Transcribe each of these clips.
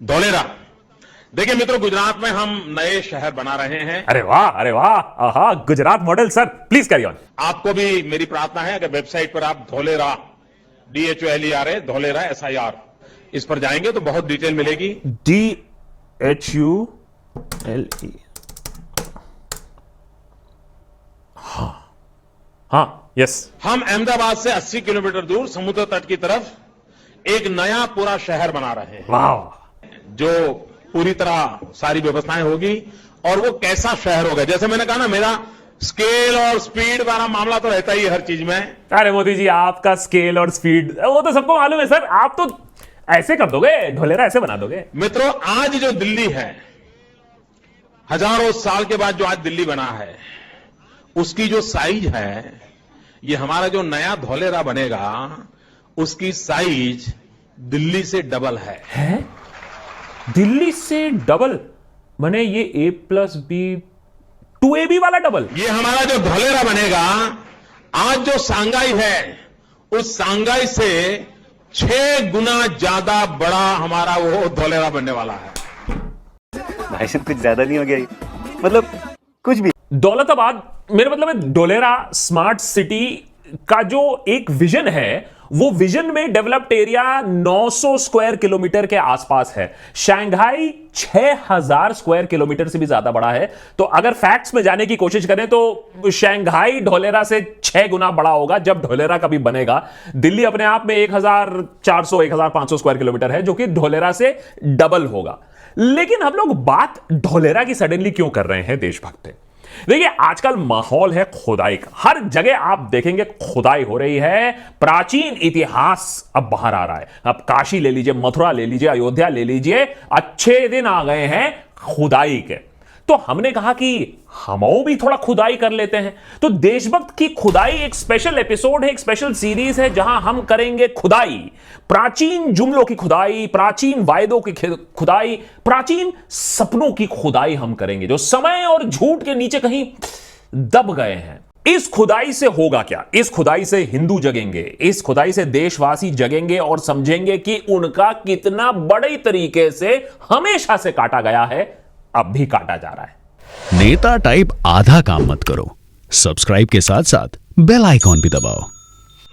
धोलेरा। देखिए मित्रों, गुजरात में हम नए शहर बना रहे हैं। अरे वाह, अरे वाह, आहा, Gujarat model. Sir please carry on. आपको भी मेरी प्रार्थना है, अगर वेबसाइट पर आप धोलेरा DHOLERA धोलेरा SIR इस पर जाएंगे तो बहुत डिटेल मिलेगी। DHULE। हाँ, यस। हम अहमदाबाद से 80 किलोमीटर दूर समुद्र तट की तरफ एक नया पूरा शहर बना रहे हैं, वाह। जो पूरी तरह सारी व्यवस्थाएं होगी। और वो कैसा शहर होगा, जैसे मैंने कहा ना, मेरा स्केल और स्पीड वाला मामला तो रहता ही है हर चीज में। अरे मोदी जी, आपका स्केल और स्पीड वो तो सबको मालूम है सर। आप तो ऐसे कर दोगे, ढोलेरा ऐसे बना दोगे। मित्रों, आज जो दिल्ली है, हजारों साल के बाद जो आज दिल्ली बना है, उसकी जो साइज है, ये हमारा जो नया धोलेरा बनेगा उसकी साइज दिल्ली से डबल है। दिल्ली से डबल? माने ये A+B 2AB वाला डबल? ये हमारा जो धोलेरा बनेगा, आज जो सांगाई है, उस सांगाई से 6 गुना ज्यादा बड़ा हमारा वो धोलेरा बनने वाला है। भाई साहब कुछ ज्यादा नहीं हो गया ये? मतलब कुछ भी। दौलताबाद, मेरा मतलब है डोलेरा स्मार्ट सिटी का जो एक विजन है, वो विजन में डेवलप्ड एरिया 900 स्क्वायर किलोमीटर के आसपास है। शंघाई 6000 स्क्वायर किलोमीटर से भी ज्यादा बड़ा है। तो अगर फैक्ट्स में जाने की कोशिश करें तो शंघाई ढोलेरा से 6 गुना बड़ा होगा जब ढोलेरा कभी बनेगा। दिल्ली अपने आप में 1400 1500 स्क्वायर किलोमीटर है, जो कि ढोलेरा से डबल होगा। लेकिन हम लोग बात ढोलेरा की सडनली क्यों कर रहे हैं देशभक्त पे? देखिए, आजकल माहौल है खुदाई का। हर जगह आप देखेंगे खुदाई हो रही है। प्राचीन इतिहास अब बाहर आ रहा है। अब काशी ले लीजिए, मथुरा ले लीजिए, अयोध्या ले लीजिए, अच्छे दिन आ गए हैं खुदाई के। तो हमने कहा कि हम भी थोड़ा खुदाई कर लेते हैं। तो देशभक्त की खुदाई एक स्पेशल एपिसोड है, एक स्पेशल सीरीज है, जहां हम करेंगे खुदाई, प्राचीन जुमलों की खुदाई, प्राचीन वायदों की खुदाई, प्राचीन सपनों की खुदाई हम करेंगे, जो समय और झूठ के नीचे कहीं दब गए हैं। इस खुदाई से होगा क्या? इस खुदाई से हिंदू जगेंगे, इस खुदाई से देशवासी जगेंगे और समझेंगे कि उनका कितना बड़े तरीके से हमेशा से काटा गया है, अब भी काटा जा रहा है। नेता टाइप आधा काम मत करो, सब्सक्राइब के साथ साथ बेल आइकॉन भी दबाओ।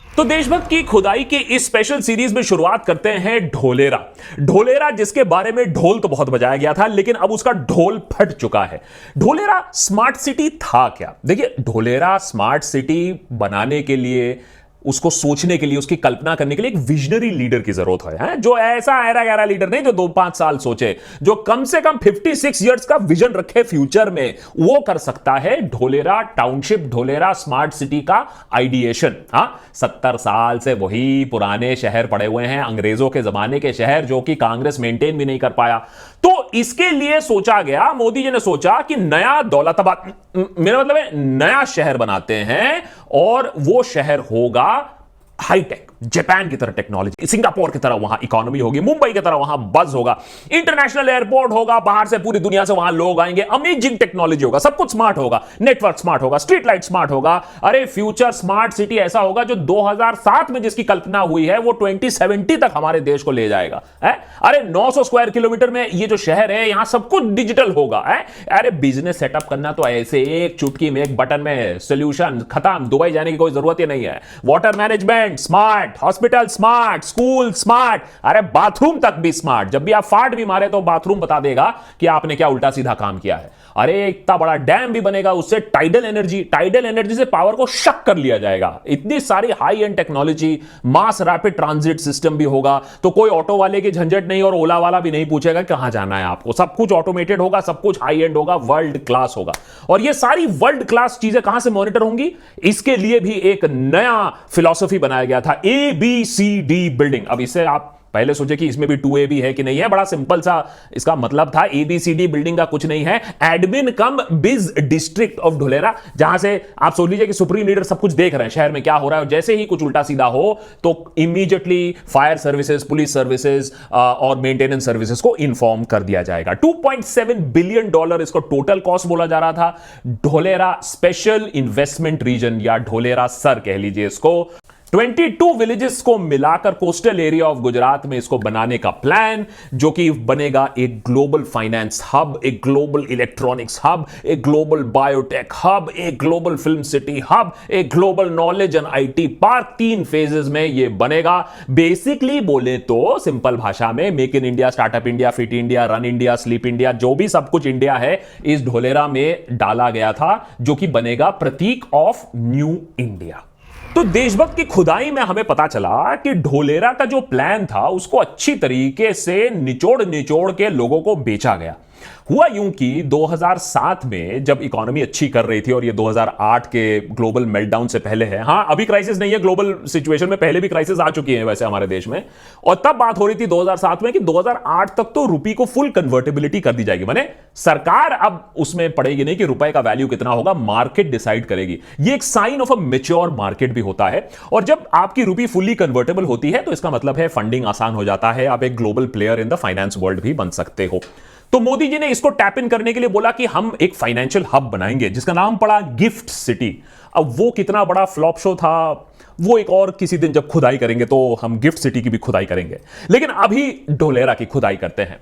तो देशभक्त की खुदाई की इस स्पेशल सीरीज में शुरुआत करते हैं ढोलेरा। ढोलेरा जिसके बारे में ढोल तो बहुत बजाया गया था, लेकिन अब उसका ढोल फट चुका है। ढोलेरा स्मार्ट सिटी था क्या? देखिए, ढोलेरा स्मार्ट सिटी बनाने के लिए, उसको सोचने के लिए, उसकी कल्पना करने के लिए एक विजनरी लीडर की जरूरत है, जो ऐसा ऐरा गैरा लीडर नहीं जो 2-5 साल सोचे, जो कम से कम 56 इयर्स का विजन रखे फ्यूचर में। वो कर सकता है Dholera township, Dholera smart city का आइडिएशन। 70 साल से वही पुराने शहर पड़े हुए हैं, अंग्रेजों के जमाने के शहर, जो कि कांग्रेस मेंटेन भी नहीं कर पाया। तो इसके लिए सोचा गया, मोदी जी ने सोचा कि नया दौलताबाद, मेरा मतलब है नया शहर बनाते हैं, और वो शहर होगा हाईटेक, जापान की तरह टेक्नोलॉजी, सिंगापुर की तरह वहां इकोनॉमी होगी, मुंबई की तरह वहां बज होगा, इंटरनेशनल एयरपोर्ट होगा, बाहर से पूरी दुनिया से वहां लोग आएंगे, अमेजिंग टेक्नोलॉजी होगा, सब कुछ स्मार्ट होगा, नेटवर्क स्मार्ट होगा, स्ट्रीट लाइट स्मार्ट होगा। अरे फ्यूचर स्मार्ट सिटी ऐसा होगा जो 2007 में जिसकी कल्पना हुई है, वो 2070 तक हमारे देश को ले जाएगा। अरे 900 स्क्वायर किलोमीटर में ये जो शहर है, यहां सब कुछ डिजिटल होगा। अरे बिजनेस सेटअप करना तो ऐसे एक चुटकी में, एक बटन में सोल्यूशन खत्म, दुबई जाने की कोई जरूरत ही नहीं है। Water management smart, hospital smart, school smart, अरे बाथरूम तक भी स्मार्ट। जब भी आप फाट भी मारे तो बाथरूम बता देगा कि आपने क्या उल्टा सीधा काम किया है। अरे इतना बड़ा डैम भी बनेगा, उससे टाइडल एनर्जी से पावर को शक कर लिया जाएगा। इतनी सारी high and technology, mass rapid transit system भी होगा, तो कोई ऑटो वाले की झंझट नहीं और ओला वाला भी नहीं पूछेगा कहां जाना है आपको। सब कुछ ऑटोमेटेड होगा, सब कुछ हाई एंड होगा, वर्ल्ड क्लास होगा। और ये सारी वर्ल्ड क्लास चीजें कहां से मॉनिटर होंगी? इसके लिए भी एक नया फिलॉसफी बनाया गया था, ABCD बिल्डिंग। अब इसे आप पहले सोचे कि इसमें भी 2AB है कि नहीं है, बड़ा सिंपल सा इसका मतलब था। ABCD बिल्डिंग का कुछ नहीं है, एडमिन कम बिज डिस्ट्रिक्ट ऑफ ढोलेरा, जहां से आप सोच लीजिए कि सुप्रीम लीडर सब कुछ देख रहे हैं शहर में क्या हो रहा है, और जैसे ही कुछ उल्टा सीधा हो तो immediately fire services, police services और मेंटेनेंस सर्विसेज को इन्फॉर्म कर दिया जाएगा। $2.7 बिलियन इसको टोटल कॉस्ट बोला जा रहा था। ढोलेरा स्पेशल इन्वेस्टमेंट रीजन, या ढोलेरा सर कह लीजिए इसको। 22 विलेजेस को मिलाकर कोस्टल एरिया ऑफ गुजरात में इसको बनाने का प्लान, जो कि बनेगा एक ग्लोबल फाइनेंस हब, एक ग्लोबल इलेक्ट्रॉनिक्स हब, एक ग्लोबल बायोटेक हब, एक ग्लोबल फिल्म सिटी हब, एक global knowledge and IT park. 3 phases में यह बनेगा। बेसिकली बोले तो सिंपल भाषा में make in India, startup India, fit India, run India, sleep India, जो भी सब कुछ इंडिया है इस ढोलेरा में डाला गया था, जो कि बनेगा प्रतीक ऑफ न्यू इंडिया। तो देशभक्त की खुदाई में हमें पता चला कि ढोलेरा का जो प्लान था उसको अच्छी तरीके से निचोड़ के लोगों को बेचा गया। हुआ यूं कि 2007 में जब इकोनॉमी अच्छी कर रही थी, और ये 2008 के ग्लोबल मेल्टडाउन से पहले है। हां, अभी क्राइसिस नहीं है, ग्लोबल सिचुएशन में पहले भी क्राइसिस आ चुकी है वैसे हमारे देश में। और तब बात हो रही थी 2007 में कि 2008 तक तो रुपये को फुल कन्वर्टेबिलिटी कर दी जाएगी, माने सरकार अब उसमें पड़ेगी नहीं कि रुपए का वैल्यू कितना होगा, मार्केट डिसाइड करेगी। ये एक sign of a mature market भी होता है। और जब आपकी रुपये फुल्ली कन्वर्टेबल होती है तो इसका मतलब है फंडिंग आसान हो जाता है, आप एक global player in the finance world भी बन सकते हो। तो मोदी जी ने इसको टैप इन करने के लिए बोला कि हम एक फाइनेंशियल हब बनाएंगे, जिसका नाम पड़ा गिफ्ट सिटी। अब वो कितना बड़ा फ्लॉप शो था, वो एक और किसी दिन जब खुदाई करेंगे तो हम गिफ्ट सिटी की भी खुदाई करेंगे, लेकिन अभी ढोलेरा की खुदाई करते हैं।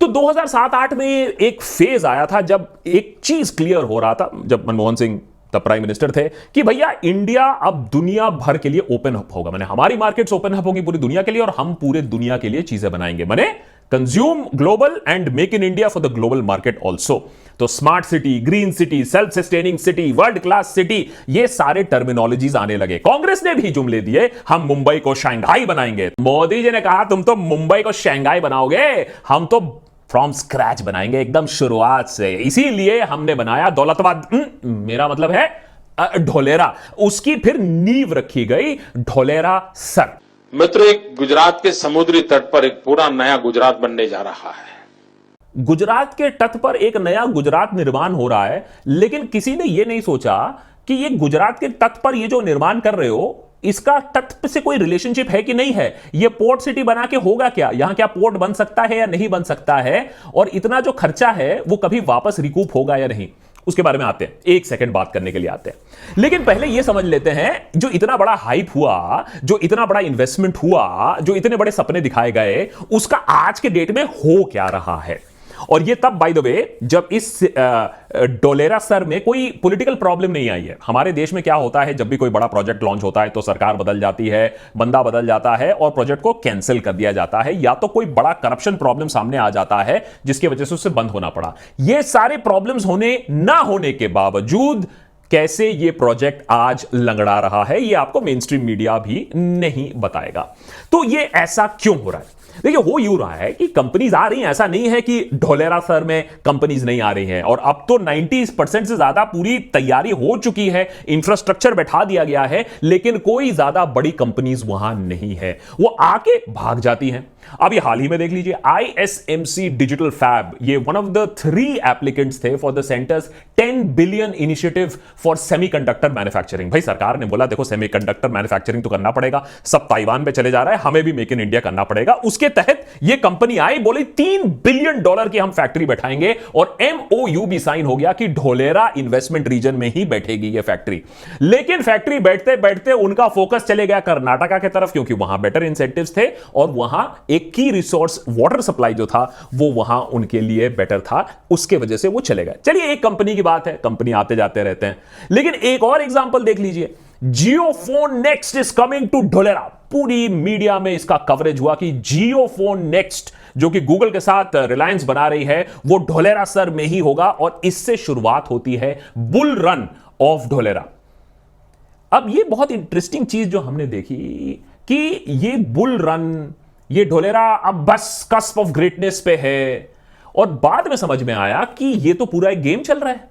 तो 2007-8 में एक फेज आया था जब एक चीज क्लियर हो रहा था, जब मनमोहन सिंह तब प्राइम मिनिस्टर थे, कि भैया इंडिया अब दुनिया भर के लिए ओपन अप होगा, माने हमारी मार्केट्स ओपन अप होंगी पूरी दुनिया के लिए, और हम पूरे दुनिया के लिए चीजें बनाएंगे, माने consume global and make in India for the global market also. तो smart city, green city, self sustaining city, world class city, ये सारे टर्मिनोलॉजीज आने लगे। कांग्रेस ने भी जुमले दिए, हम मुंबई को शंघाई बनाएंगे। मोदी जी ने कहा तुम तो मुंबई को शंघाई बनाओगे, हम तो फ्रॉम स्क्रैच बनाएंगे, एकदम शुरुआत से। इसीलिए हमने बनाया दौलताबाद, मेरा मतलब है ढोलेरा, उसकी फिर नींव रखी गई ढोलेरा सर। मित्रों, एक गुजरात के समुद्री तट पर एक पूरा नया गुजरात बनने जा रहा है। गुजरात के तट पर एक नया गुजरात निर्माण हो रहा है, लेकिन किसी ने यह नहीं सोचा कि ये गुजरात के तट पर ये जो निर्माण कर रहे हो, इसका तट से कोई रिलेशनशिप है कि नहीं है। ये पोर्ट सिटी बना के होगा क्या, यहां क्या पोर्ट बन सकता है या नहीं बन सकता है, और इतना जो खर्चा है वो कभी वापस रिकूप होगा या नहीं, उसके बारे में आते हैं। एक सेकंड बात करने के लिए आते हैं, लेकिन पहले यह समझ लेते हैं, जो इतना बड़ा हाइप हुआ, जो इतना बड़ा इन्वेस्टमेंट हुआ, जो इतने बड़े सपने दिखाए गए, उसका आज के डेट में हो क्या रहा है। और ये तब बाय द वे जब इस ढोलेरा सर में कोई पॉलिटिकल प्रॉब्लम नहीं आई है। हमारे देश में क्या होता है, जब भी कोई बड़ा प्रोजेक्ट लॉन्च होता है तो सरकार बदल जाती है, बंदा बदल जाता है और प्रोजेक्ट को कैंसिल कर दिया जाता है, या तो कोई बड़ा करप्शन प्रॉब्लम सामने आ जाता है जिसकी वजह से उससे बंद होना पड़ा। ये सारे प्रॉब्लम्स होने ना होने के बावजूद कैसे ये प्रोजेक्ट आज लंगड़ा रहा है, ये आपको मेन स्ट्रीम मीडिया भी नहीं बताएगा। तो ये ऐसा क्यों हो रहा है? देखिए, हो यूं रहा है कि कंपनीज आ रही हैं, ऐसा नहीं है कि ढोलेरा सर में कंपनीज नहीं आ रही हैं, और अब तो 90% से ज्यादा पूरी तैयारी हो चुकी है, इंफ्रास्ट्रक्चर बैठा दिया गया है, लेकिन कोई ज्यादा बड़ी कंपनीज वहां नहीं है, वो आके भाग जाती हैं। अब ये हाल ही में देख लीजिए, ISMC डिजिटल फैब, ये वन ऑफ द 3 एप्लीकेंट्स थे for the centres 10 billion initiative for semiconductor manufacturing. भाई सरकार ने बोला देखो सेमीकंडक्टर मैन्युफैक्चरिंग तो करना पड़ेगा, सब ताइवान पे चले जा रहा है, हमें भी मेक इन इंडिया करना पड़ेगा। उसके तहत ये कंपनी आई, बोली $3 बिलियन की हम फैक्ट्री बैठाएंगे, और MOU भी साइन हो गया कि ढोलेरा इन्वेस्टमेंट रीजन में ही बैठेगी ये फैक्ट्री। लेकिन फैक्ट्री बैठते बैठते उनका फोकस चले गया कर्नाटका की तरफ, क्योंकि वहां बेटर इंसेंटिव्स थे और वहां एक की रिसोर्स वाटर सप्लाई जो था वो वहां उनके लिए बेटर था, उसके वजह से वो चले गए। चलिए, एक कंपनी की बात है, कंपनी आते जाते रहते हैं। लेकिन एक और एग्जांपल देख लीजिए, JioPhone next is coming to Dholera. पूरी मीडिया में इसका कवरेज हुआ कि जियोफोन नेक्स्ट, जो कि गूगल के साथ रिलायंस बना रही है, वो ढोलेरा सर में ही होगा, और इससे शुरुआत होती है बुल रन ऑफ ढोलेरा। अब ये बहुत इंटरेस्टिंग चीज जो हमने देखी कि ये बुल रन, ये ढोलेरा अब बस कस्प ऑफ ग्रेटनेस पे है, और बाद में समझ में आया कि ये तो पूरा एक गेम चल रहा है।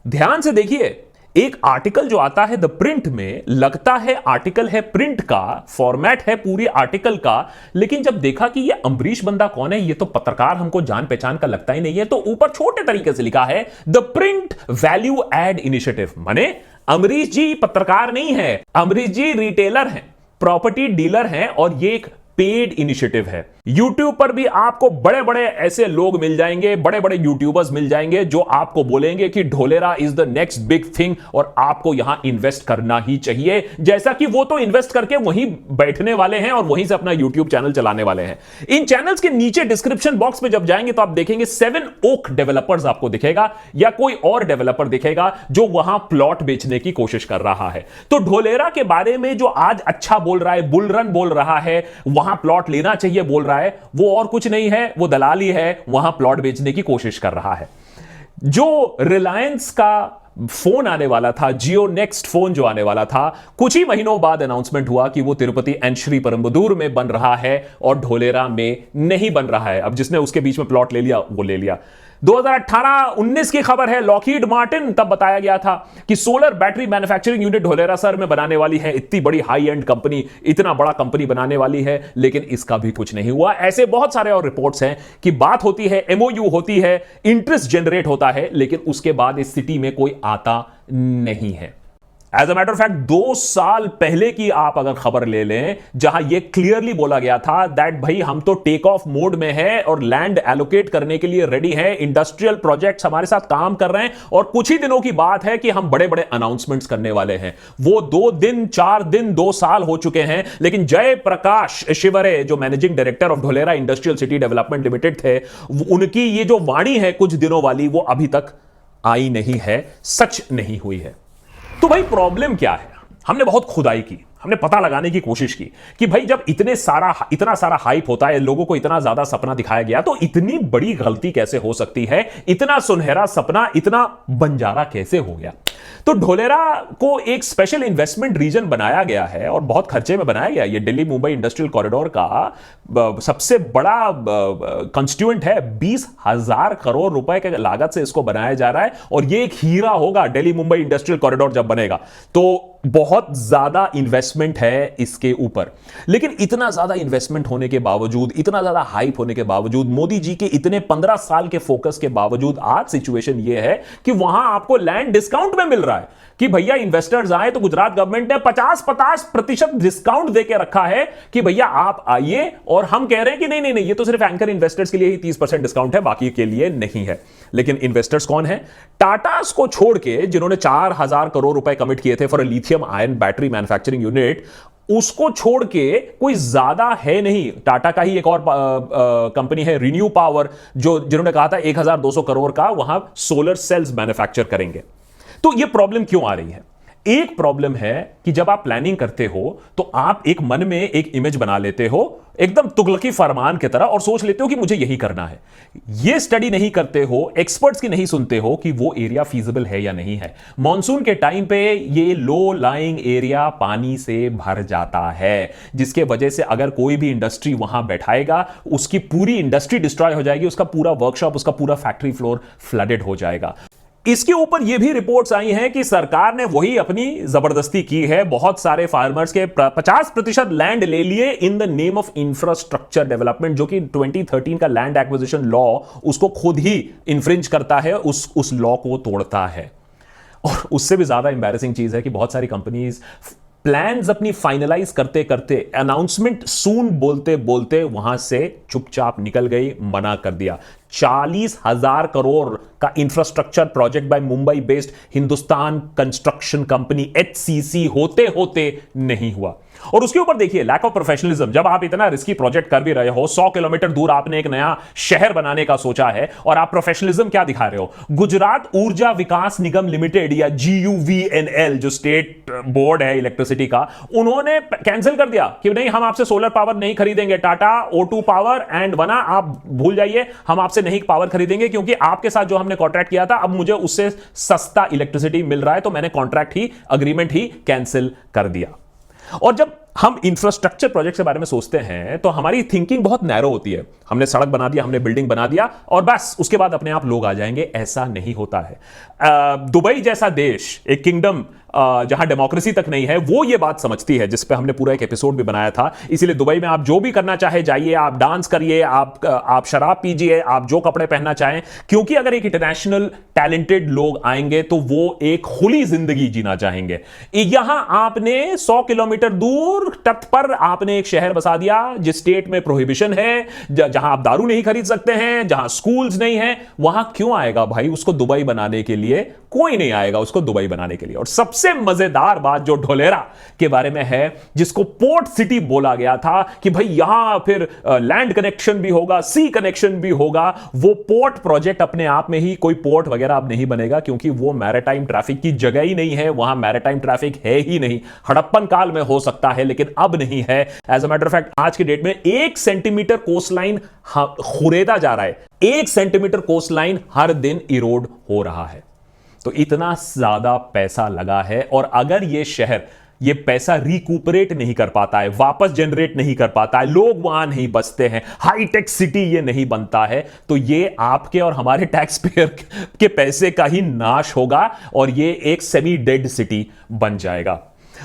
ध्यान से देखिए, एक आर्टिकल जो आता है द प्रिंट में, लगता है आर्टिकल है प्रिंट का, फॉर्मेट है पूरी आर्टिकल का, लेकिन जब देखा कि ये अम्बरीश बंदा कौन है, ये तो पत्रकार हमको जान पहचान का लगता ही नहीं है, तो ऊपर छोटे तरीके से लिखा है the print value add initiative. माने अम्बरीश जी पत्रकार नहीं है, अम्बरीश जी रिटेलर हैं, प्रॉपर्टी डीलर हैं, और ये एक पेड इनिशिएटिव है। YouTube पर भी आपको बड़े बड़े ऐसे लोग मिल जाएंगे, बड़े बड़े यूट्यूबर्स मिल जाएंगे जो आपको बोलेंगे कि Dholera is the next big thing और आपको यहां इन्वेस्ट करना ही चाहिए, जैसा कि वो तो इन्वेस्ट करके वहीं बैठने वाले हैं और वहीं से अपना YouTube चैनल चलाने वाले हैं। इन चैनल्स के नीचे डिस्क्रिप्शन बॉक्स में जब जाएंगे तो आप देखेंगे 7 ओक डेवलपर्स आपको दिखेगा या कोई और डेवलपर दिखेगा जो वहां प्लॉट बेचने की कोशिश कर रहा है। तो ढोलेरा के बारे में जो आज अच्छा बोल रहा है, बुल रन बोल रहा है, वहां प्लॉट लेना चाहिए बोल रहा है, वो और कुछ नहीं है, वो दलाली है, वहां प्लॉट बेचने की कोशिश कर रहा है। जो रिलायंस का फोन आने वाला था, जियो नेक्स्ट फोन जो आने वाला था, कुछ ही महीनों बाद अनाउंसमेंट हुआ कि वो तिरुपति एंड श्री परम्बदूर में बन रहा है और ढोलेरा में नहीं बन रहा है। अब जिसने उसके बीच में प्लॉट ले लिया वो ले लिया। 2018-19 की खबर है, लॉकहीड मार्टिन तब बताया गया था कि solar battery manufacturing unit Dholera sir में बनाने वाली है, इतनी बड़ी हाई एंड कंपनी, इतना बड़ा कंपनी बनाने वाली है, लेकिन इसका भी कुछ नहीं हुआ। ऐसे बहुत सारे और रिपोर्ट्स हैं कि बात होती है, एमओयू होती है, इंटरेस्ट जनरेट होता है, लेकिन उसके बाद इस सिटी में कोई आता नहीं है। As a matter of fact 2 साल पहले की आप अगर खबर ले लें, जहां यह क्लियरली बोला गया था दैट भाई हम तो टेक ऑफ मोड में है और लैंड एलोकेट करने के लिए रेडी है, इंडस्ट्रियल प्रोजेक्ट्स हमारे साथ काम कर रहे हैं और कुछ ही दिनों की बात है कि हम बड़े बड़े अनाउंसमेंट्स करने वाले हैं। वो 2 दिन 4 दिन 2 साल हो चुके हैं, लेकिन जय प्रकाश शिवरे जो managing director of Dholera industrial city development limited थे, उनकी ये जो वाणी है कुछ दिनों वाली, वो अभी तक आई नहीं है, सच नहीं हुई है। तो भाई प्रॉब्लम क्या है? हमने बहुत खुदाई की, हमने पता लगाने की कोशिश की कि भाई जब इतना सारा हाइप होता है, लोगों को इतना ज्यादा सपना दिखाया गया, तो इतनी बड़ी गलती कैसे हो सकती है? इतना सुनहरा सपना इतना बंजारा कैसे हो गया? तो ढोलेरा को एक स्पेशल इन्वेस्टमेंट रीजन बनाया गया है और बहुत खर्चे में बनाया गया। ये दिल्ली मुंबई इंडस्ट्रियल कॉरिडोर का सबसे बड़ा कंस्टिट्यूएंट है। 20,000 करोड़ रुपए के लागत से इसको बनाया जा रहा है और ये एक हीरा होगा दिल्ली मुंबई इंडस्ट्रियल कॉरिडोर जब बनेगा। तो बहुत ज्यादा इन्वेस्टमेंट है इसके ऊपर, लेकिन इतना ज्यादा इन्वेस्टमेंट होने के बावजूद, इतना ज्यादा हाइप होने के बावजूद, मोदी जी के इतने 15 साल के फोकस के बावजूद आज सिचुएशन यह है कि वहां आपको लैंड डिस्काउंट में मिल रहा है कि भैया इन्वेस्टर्स आए तो गुजरात गवर्नमेंट ने 50% डिस्काउंट देके रखा है कि भैया आप आइए, और हम कह रहे हैं कि नहीं ये तो सिर्फ एंकर इन्वेस्टर्स के लिए ही 30% डिस्काउंट है, बाकी के लिए नहीं है। लेकिन इन्वेस्टर्स कौन है? टाटास को छोड़ के, जिन्होंने 4,000 करोड़ रुपए कमिट किए थे for lithium ion battery manufacturing unit, उसको छोड़ के कोई ज्यादा है नहीं। टाटा का ही एक और कंपनी है रिन्यू पावर, जिन्होंने कहा था 1,200 करोड़ का वहां सोलर सेल्स मैन्युफैक्चर करेंगे। तो यह प्रॉब्लम क्यों आ रही है? एक प्रॉब्लम है कि जब आप प्लानिंग करते हो तो आप एक मन में एक इमेज बना लेते हो एकदम तुगलकी फरमान की तरह और सोच लेते हो कि मुझे यही करना है। यह स्टडी नहीं करते हो, एक्सपर्ट्स की नहीं सुनते हो कि वो एरिया फीजिबल है या नहीं है। मॉनसून के टाइम पे ये लो लाइंग एरिया पानी से भर जाता है, जिसके वजह से अगर कोई भी इंडस्ट्री वहां बैठाएगा, उसकी पूरी इंडस्ट्री डिस्ट्रॉय हो जाएगी, उसका पूरा वर्कशॉप, उसका पूरा फैक्ट्री फ्लोर फ्लडेड हो जाएगा। इसके ऊपर यह भी रिपोर्ट्स आई हैं कि सरकार ने वही अपनी जबरदस्ती की है। बहुत सारे फार्मर्स के 50% लैंड ले लिए in the name of infrastructure development, जो कि 2013 का लैंड एक्विजिशन लॉ उसको खुद ही इन्फ्रिंज करता है, उस लॉ को तोड़ता है। और उससे भी ज्यादा इंबैरेसिंग चीज है कि बहुत सारी कंपनीज प्लान्स अपनी फाइनलाइज करते करते, अनाउंसमेंट सून बोलते बोलते वहां से चुपचाप निकल गई, मना कर दिया। 40,000 करोड़ का infrastructure project by Mumbai based Hindustan construction company HCC होते होते नहीं हुआ। और उसके ऊपर देखिए लैक ऑफ प्रोफेशनलिज्म। जब आप इतना रिस्की प्रोजेक्ट कर भी रहे हो, 100 किलोमीटर दूर आपने एक नया शहर बनाने का सोचा है, और आप प्रोफेशनलिज्म क्या दिखा रहे हो? गुजरात ऊर्जा विकास निगम लिमिटेड या GUVNL जो स्टेट बोर्ड है इलेक्ट्रिसिटी का, उन्होंने कैंसिल कर दिया कि नहीं, हम आपसे सोलर पावर नहीं खरीदेंगे। टाटा, O2 पावर एंड वना आप भूल जाइए, हम आपसे नहीं पावर खरीदेंगे क्योंकि आपके साथ जो हमने कॉन्ट्रैक्ट किया था, अब मुझे उससे सस्ता इलेक्ट्रिसिटी मिल रहा है, तो मैंने कॉन्ट्रैक्ट ही, अग्रीमेंट ही कैंसिल कर दिया। और जब हम इंफ्रास्ट्रक्चर प्रोजेक्ट के बारे में सोचते हैं तो हमारी थिंकिंग बहुत नैरो होती है। हमने सड़क बना दिया, हमने बिल्डिंग बना दिया और बस उसके बाद अपने आप लोग आ जाएंगे। ऐसा नहीं होता है। दुबई जैसा देश, एक किंगडम जहां डेमोक्रेसी तक नहीं है, वो ये बात समझती है, जिस पे हमने पूरा एक एपिसोड भी बनाया था। इसीलिए दुबई में आप जो भी करना चाहे जाइए, आप डांस करिए, आप शराब पीजिए, आप जो कपड़े पहनना चाहें, क्योंकि अगर एक इंटरनेशनल टैलेंटेड लोग आएंगे तो वो एक खुली जिंदगी जीना चाहेंगे। यहां आपने 100 किलोमीटर दूर तट पर आपने एक शहर बसा दिया जिस स्टेट में प्रोहिबिशन है, जहां आप दारू नहीं खरीद सकते हैं, जहां स्कूल्स नहीं है, वहां क्यों आएगा भाई उसको दुबई बनाने के लिए? कोई नहीं आएगा उसको दुबई बनाने के लिए। और सबसे मजेदार बात जो ढोलेरा के बारे में है, जिसको पोर्ट सिटी बोला गया था कि भाई यहां फिर लैंड कनेक्शन भी होगा, सी कनेक्शन भी होगा, वो पोर्ट प्रोजेक्ट अपने आप में ही कोई पोर्ट वगैरह अब नहीं बनेगा, क्योंकि वो मैरीटाइम ट्रैफिक की जगह ही नहीं है, वहां मैरीटाइम ट्रैफिक है ही नहीं। हड़प्पन काल में हो सकता है लेकिन अब नहीं है। As a matter of fact आज के डेट में 1 सेंटीमीटर कोस्ट लाइन खुरेदा जा रहा है, 1 सेंटीमीटर कोस्ट लाइन हर दिन इरोड हो रहा है। तो इतना ज्यादा पैसा लगा है, और अगर ये शहर ये पैसा रिकूपरेट नहीं कर पाता है, वापस जनरेट नहीं कर पाता है, लोग वहां नहीं बसते हैं, हाईटेक सिटी ये नहीं बनता है, तो ये आपके और हमारे टैक्स पेयर के पैसे का ही नाश होगा और ये एक सेमी डेड सिटी बन जाएगा।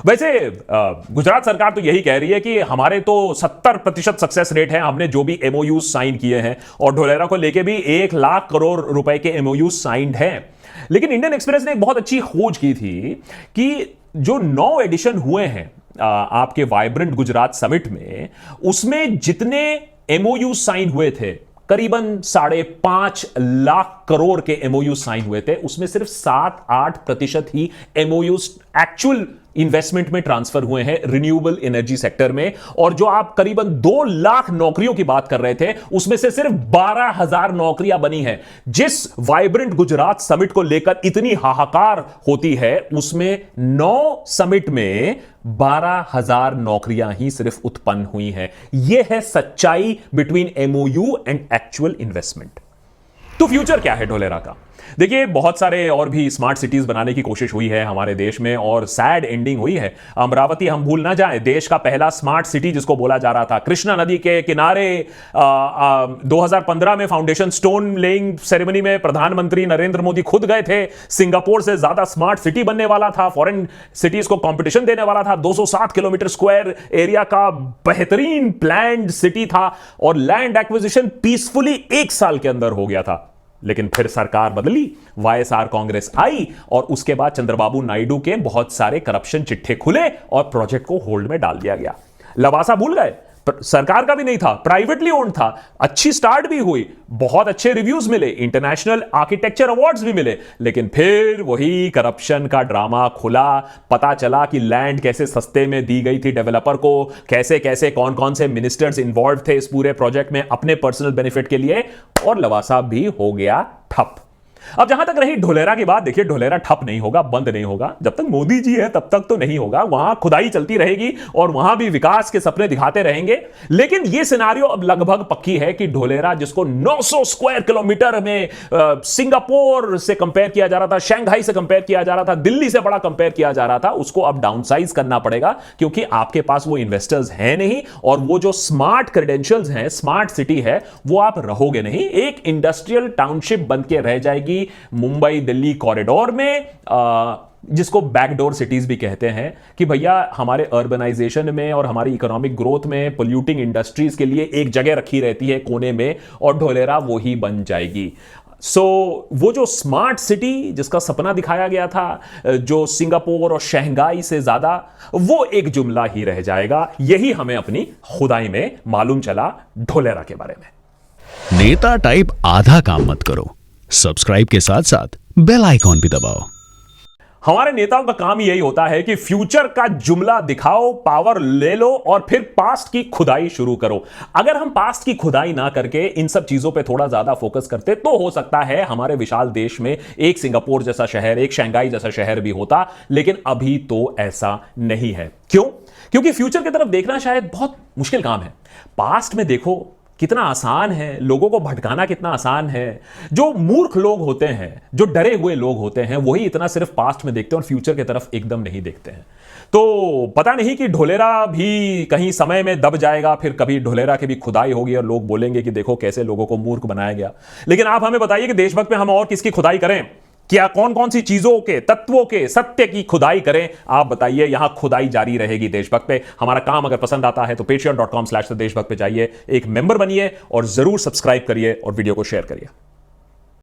वैसे गुजरात सरकार तो यही कह रही है कि हमारे तो 70% सक्सेस रेट है, हमने जो भी एमओयू साइन किए हैं, और ढोलेरा को लेके भी 1 लाख करोड़ रुपए के एमओयू साइंड हैं। लेकिन इंडियन एक्सप्रेस ने एक बहुत अच्छी खोज की थी कि जो 9 एडिशन हुए हैं आपके वाइब्रेंट गुजरात समिट में, उसमें जितने एमओयू साइन हुए थे, करीबन 5.5 लाख करोड़ के एमओयू साइन हुए थे, उसमें सिर्फ 7-8% ही एमओयू एक्चुअल इन्वेस्टमेंट में ट्रांसफर हुए हैं रिन्यूएबल एनर्जी सेक्टर में। और जो आप करीबन 2 लाख नौकरियों की बात कर रहे थे, उसमें से सिर्फ 12,000 नौकरियां बनी हैं। जिस वाइब्रेंट गुजरात समिट को लेकर इतनी हाहाकार होती है, उसमें 9 समिट में 12,000 नौकरियां ही सिर्फ उत्पन्न हुई हैं। यह है सच्चाई between MOU and actual investment. तो फ्यूचर क्या है ढोलेरा का? देखिए, बहुत सारे और भी स्मार्ट सिटीज बनाने की कोशिश हुई है हमारे देश में, और सैड एंडिंग हुई है। अमरावती हम भूल ना जाएं, देश का पहला स्मार्ट सिटी जिसको बोला जा रहा था, कृष्णा नदी के किनारे 2015 में फाउंडेशन स्टोन लेइंग सेरेमनी में प्रधानमंत्री नरेंद्र मोदी खुद गए थे। सिंगापुर से ज्यादा स्मार्ट सिटी बनने वाला था, फॉरेन सिटीज को कंपटीशन देने वाला था, 207 किलोमीटर स्क्वायर एरिया का बेहतरीन प्लान्ड सिटी था, और लैंड एक्विजिशन पीसफुली 1 साल के अंदर हो गया था। लेकिन फिर सरकार बदली, वाईएसआर कांग्रेस आई, और उसके बाद चंद्रबाबू नायडू के बहुत सारे करप्शन चिट्ठे खुले और प्रोजेक्ट को होल्ड में डाल दिया गया। लवासा भूल गए, सरकार का भी नहीं था, प्राइवेटली ओन्ड था। अच्छी स्टार्ट भी हुई, बहुत अच्छे रिव्यूज मिले, इंटरनेशनल आर्किटेक्चर अवार्ड्स भी मिले, लेकिन फिर वही करप्शन का ड्रामा खुला। पता चला कि लैंड कैसे सस्ते में दी गई थी डेवलपर को, कैसे कैसे कौन कौन से मिनिस्टर्स इन्वॉल्व थे इस पूरे प्रोजेक्ट में अपने पर्सनल बेनिफिट के लिए, और लवासा भी हो गया ठप। अब जहां तक रही ढोलेरा की बात, देखिए ढोलेरा ठप नहीं होगा, बंद नहीं होगा। जब तक मोदी जी है तब तक तो नहीं होगा, वहां खुदाई चलती रहेगी और वहां भी विकास के सपने दिखाते रहेंगे। लेकिन यह सिनारियो अब लगभग पक्की है कि ढोलेरा, जिसको 900 स्क्वायर किलोमीटर में सिंगापुर से कंपेयर किया जा रहा था, शंघाई से कंपेयर किया जा रहा था, दिल्ली से बड़ा कंपेयर किया जा रहा था, उसको अब डाउनसाइज करना पड़ेगा, क्योंकि आपके पास वो इन्वेस्टर्स हैं नहीं, और वो जो स्मार्ट क्रेडेंशियल्स हैं, स्मार्ट सिटी है, वो आप रहोगे नहीं। एक इंडस्ट्रियल टाउनशिप बन के रह जाएगी मुंबई दिल्ली कॉरिडोर में, जिसको बैकडोर सिटीज भी कहते हैं, कि भैया हमारे अर्बनाइजेशन में और हमारी इकोनॉमिक ग्रोथ में पोल्यूटिंग इंडस्ट्रीज के लिए एक जगह रखी रहती है कोने में, और ढोलेरा वो ही बन जाएगी। वो जो स्मार्ट सिटी जिसका सपना दिखाया गया था, जो सिंगापुर और शंघाई से ज्यादा, वो एक जुमला ही रह जाएगा। यही हमें अपनी खुदाई में मालूम चला ढोलेरा के बारे में। नेता टाइप आधा काम मत करो, सब्सक्राइब के साथ साथ बेल आइकॉन भी दबाओ। हमारे नेताओं का काम यही होता है कि फ्यूचर का जुमला दिखाओ, पावर ले लो, और फिर पास्ट की खुदाई शुरू करो। अगर हम पास्ट की खुदाई ना करके इन सब चीजों पे थोड़ा ज्यादा फोकस करते, तो हो सकता है हमारे विशाल देश में एक सिंगापुर जैसा शहर, एक शंघाई जैसा शहर भी होता। लेकिन अभी तो ऐसा नहीं है। क्यों? क्योंकि फ्यूचर की तरफ देखना शायद बहुत मुश्किल काम है। पास्ट में देखो कितना आसान है, लोगों को भटकाना कितना आसान है। जो मूर्ख लोग होते हैं, जो डरे हुए लोग होते हैं, वही इतना सिर्फ पास्ट में देखते हैं और फ्यूचर की तरफ एकदम नहीं देखते हैं। तो पता नहीं कि ढोलेरा भी कहीं समय में दब जाएगा, फिर कभी ढोलेरा की भी खुदाई होगी और लोग बोलेंगे कि देखो कैसे लोगों को मूर्ख बनाया गया। लेकिन आप हमें बताइए कि देशभक्त में हम और किसकी खुदाई करें? क्या कौन कौन सी चीजों के, तत्वों के, सत्य की खुदाई करें, आप बताइए। यहां खुदाई जारी रहेगी देशभक्त पे। हमारा काम अगर पसंद आता है तो patreon.com/देशभक्त पे जाइए, एक मेंबर बनिए और जरूर सब्सक्राइब करिए और वीडियो को शेयर करिए।